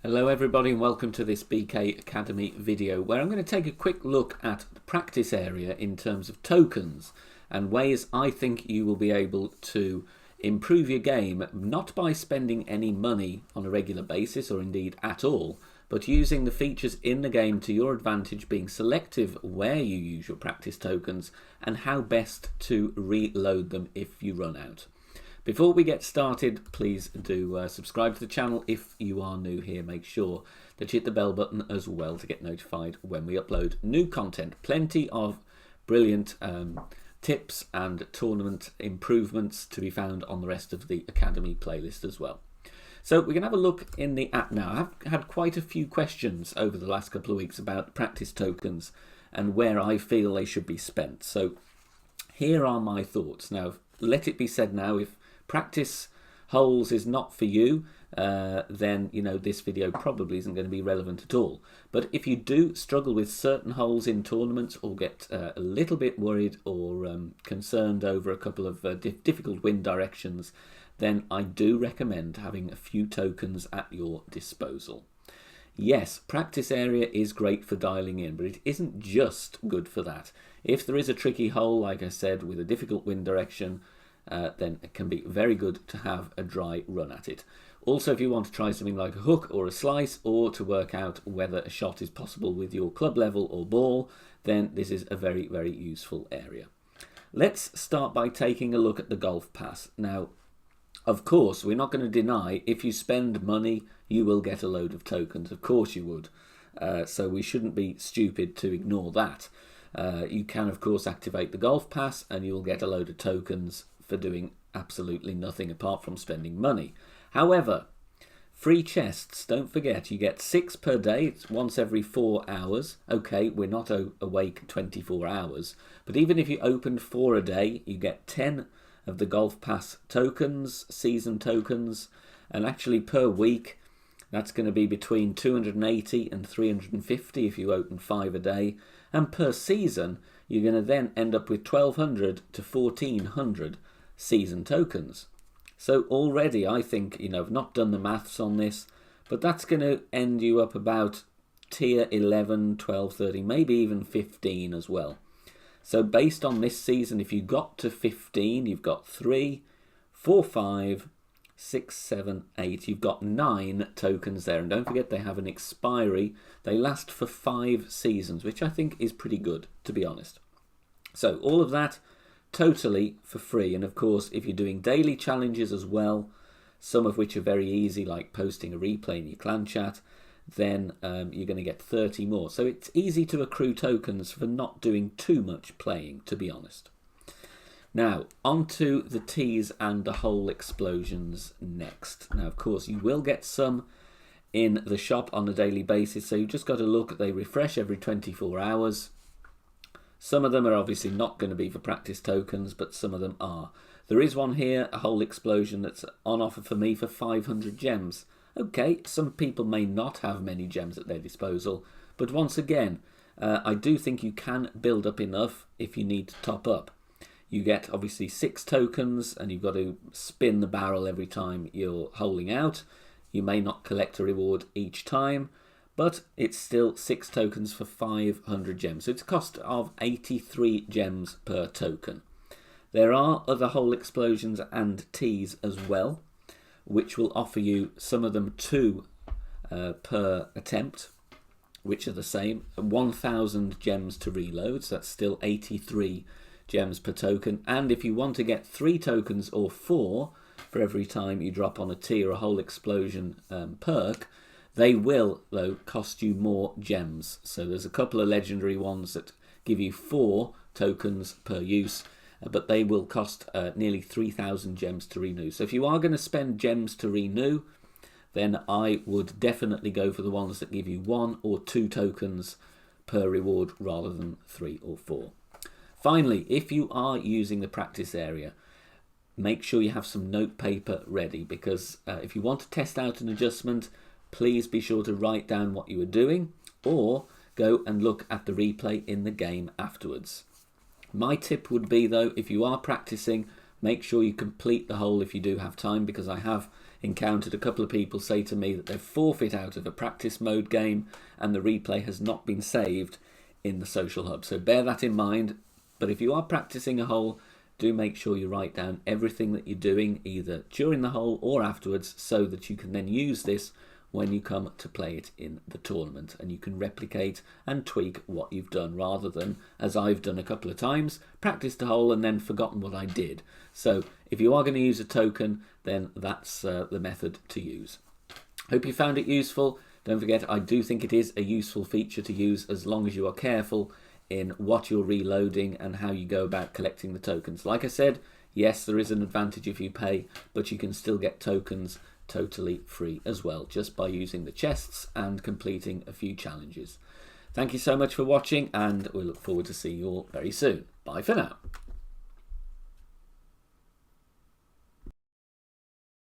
Hello everybody and welcome to this BK Academy video where I'm going to take a quick look at the practice area in terms of tokens and ways I think you will be able to improve your game, not by spending any money on a regular basis or indeed at all, but using the features in the game to your advantage, being selective where you use your practice tokens and how best to reload them if you run out. Before we get started, please do subscribe to the channel if you are new here. Make sure that you hit the bell button as well to get notified when we upload new content. Plenty of brilliant tips and tournament improvements to be found on the rest of the Academy playlist as well. So we're going to have a look in the app now. I've had quite a few questions over the last couple of weeks about practice tokens and where I feel they should be spent. So here are my thoughts. Now, let it be said now, if practice holes is not for you, then this video probably isn't going to be relevant at all. But if you do struggle with certain holes in tournaments or get a little bit worried or concerned over a couple of difficult wind directions, then I do recommend having a few tokens at your disposal. Yes, practice area is great for dialing in, but it isn't just good for that. If there is a tricky hole, like I said, with a difficult wind direction, then it can be very good to have a dry run at it. Also, if you want to try something like a hook or a slice, or to work out whether a shot is possible with your club level or ball, then this is a very, very useful area. Let's start by taking a look at the golf pass. Now, of course, we're not going to deny if you spend money, you will get a load of tokens. Of course you would. So we shouldn't be stupid to ignore that. You can, of course, activate the golf pass and you'll get a load of tokens for doing absolutely nothing apart from spending money. However, free chests, don't forget, you get 6 per day. It's once every 4 hours. Okay, we're not awake 24 hours, but even if you opened 4 a day, you get 10 of the golf pass tokens, season tokens, and actually per week that's going to be between 280 and 350 if you open 5 a day, and per season you're going to then end up with 1200 to 1400 season tokens. So already I think, I've not done the maths on this, but that's going to end you up about tier 11, 12, 13, maybe even 15 as well. So based on this season, if you got to 15, you've got 3, 4, 5, 6, 7, 8. You've got 9 tokens there. And don't forget they have an expiry. They last for 5 seasons, which I think is pretty good, to be honest. So all of that totally for free. And of course, if you're doing daily challenges as well, some of which are very easy, like posting a replay in your clan chat, then you're going to get 30 more. So it's easy to accrue tokens for not doing too much playing, to be honest. Now, onto the teas and the hole explosions next. Now, of course, you will get some in the shop on a daily basis, so you've just got to look. They refresh every 24 hours. Some of them are obviously not going to be for practice tokens, but some of them are. There is one here, a hole explosion, that's on offer for me for 500 gems. Okay, some people may not have many gems at their disposal, but once again, I do think you can build up enough if you need to top up. You get obviously 6 tokens and you've got to spin the barrel every time you're holing out. You may not collect a reward each time, but it's still 6 tokens for 500 gems. So it's a cost of 83 gems per token. There are other hole explosions and teas as well, which will offer you, some of them 2 per attempt, which are the same. 1,000 gems to reload, so that's still 83 gems per token. And if you want to get 3 tokens or 4 for every time you drop on a tea or a hole explosion perk, they will, though, cost you more gems. So there's a couple of legendary ones that give you 4 tokens per use, but they will cost nearly 3,000 gems to renew. So if you are going to spend gems to renew, then I would definitely go for the ones that give you 1 or 2 tokens per reward rather than 3 or 4. Finally, if you are using the practice area, make sure you have some notepaper ready, because if you want to test out an adjustment, please be sure to write down what you are doing or go and look at the replay in the game afterwards. My tip would be, though, if you are practicing, make sure you complete the hole if you do have time, because I have encountered a couple of people say to me that they've forfeit out of a practice mode game and the replay has not been saved in the social hub. So bear that in mind. But if you are practicing a hole, do make sure you write down everything that you're doing either during the hole or afterwards, so that you can then use this when you come to play it in the tournament, and you can replicate and tweak what you've done, rather than, as I've done a couple of times, practiced a hole and then forgotten what I did. So if you are going to use a token, then that's the method to use. Hope you found it useful. Don't forget, I do think it is a useful feature to use, as long as you are careful in what you're reloading and how you go about collecting the tokens. Like I said, yes, there is an advantage if you pay, but you can still get tokens totally free as well, just by using the chests and completing a few challenges. Thank you so much for watching, and we look forward to seeing you all very soon. Bye for now.